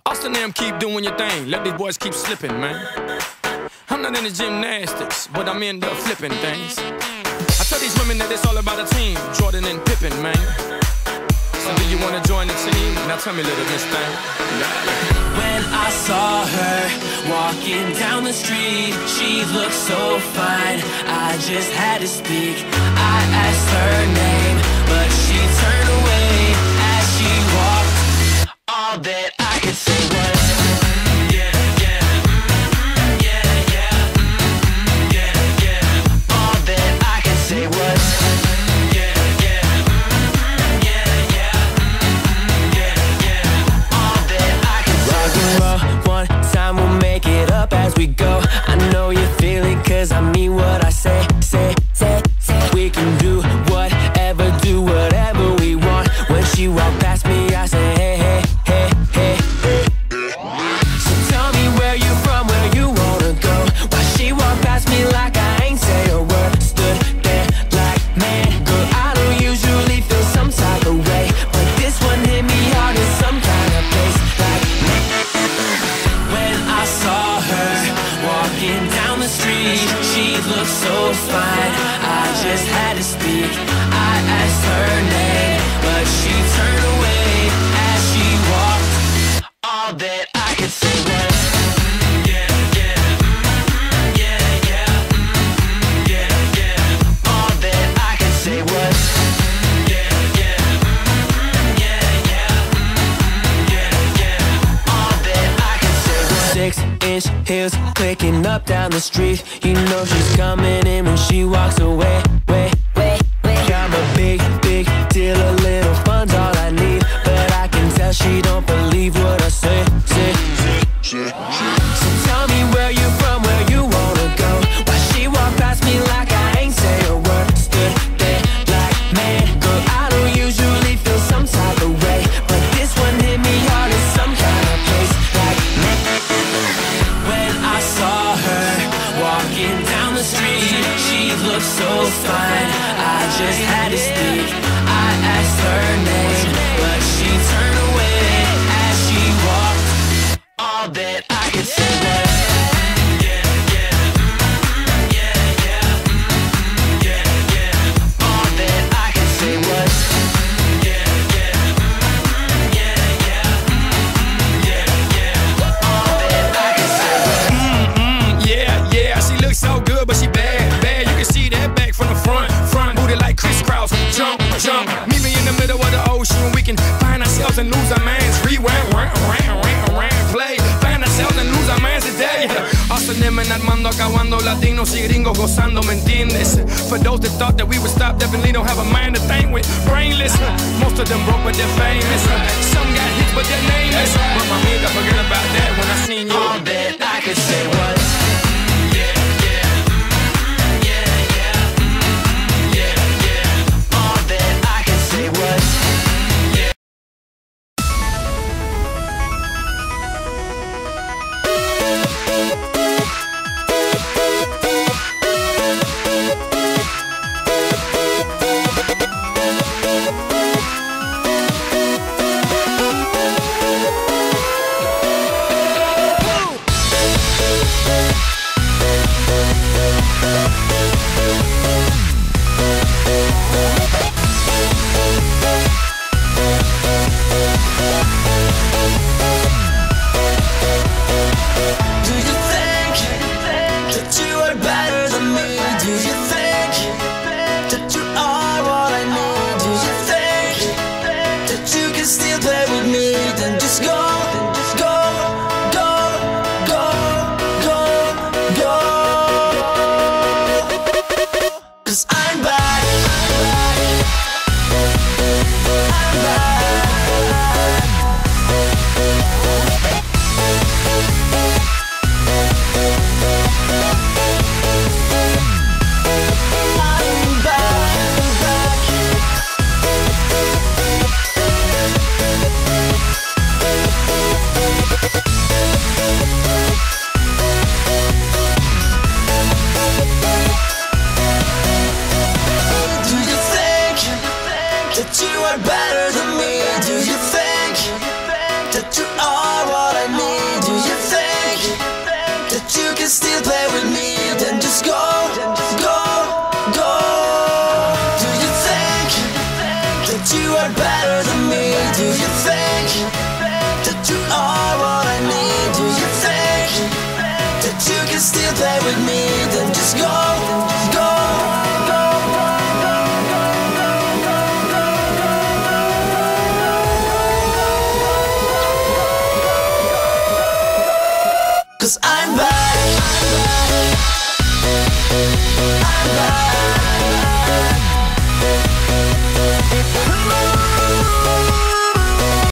Austin them keep doing your thing. Let these boys keep slipping, man. I'm not into gymnastics, but I'm into flipping things. I tell these women that it's all about a team, Jordan and Pippen, man. So do you wanna join the team? Now tell me, little miss thing. When I saw her walking down the street, she looked so fine, I just had to speak. I asked her name, but she turned away as she walked. All that I could say was as we go. I know you feel it, cause I mean what I say. We can do whatever we want. When she walked past me, I say hey, hey, hey, hey, hey. So tell me where you from, where you wanna go. Why she walked past me like I ain't say a word. Stood there like, man, girl, I don't usually feel some type of way, but this one hit me hard in some kind of place. Like, when I saw her walking down the street, she looked so fine, I just had to speak. I asked her name, but she turned away as she walked. All that I could say was all that I could say was 6-inch heels clicking up down the street. You know she's coming in when she walks away. I'm a big deal, a little fun's all I need, but I can tell she don't believe what I say. So tell me where you from, where you wanna go. Why she walked past me like I ain't say a word. Stood there like, man, girl, I don't usually feel some type of way, but this one hit me hard in some kind of place. Like, when I saw her walking down the street, she looked so fine, I just had to speak. I asked her name, but she turned away as she walked. All that I could say was all that I could say was Yeah, she looks so good, but she bad. You can see that back from the front booty like crisscross. Jump. Meet me in the middle of the ocean. We can find ourselves and lose our minds. Rewind, play. Find ourselves and lose our minds today. Austin and Armando acabando, latinos y gringos gozando, ¿me entiendes? For those that thought that we would stop, definitely don't have a mind to think with. Brainless, most of them broke but they're famous. Some got hits but they're nameless. But my amiga, forget about that when I seen you. all that I could say was all that I could say was you are better than me? Do you think that you are what I need? Do you think that you can still play with me? Then just go, go. 'Cause I'm back. I'm back.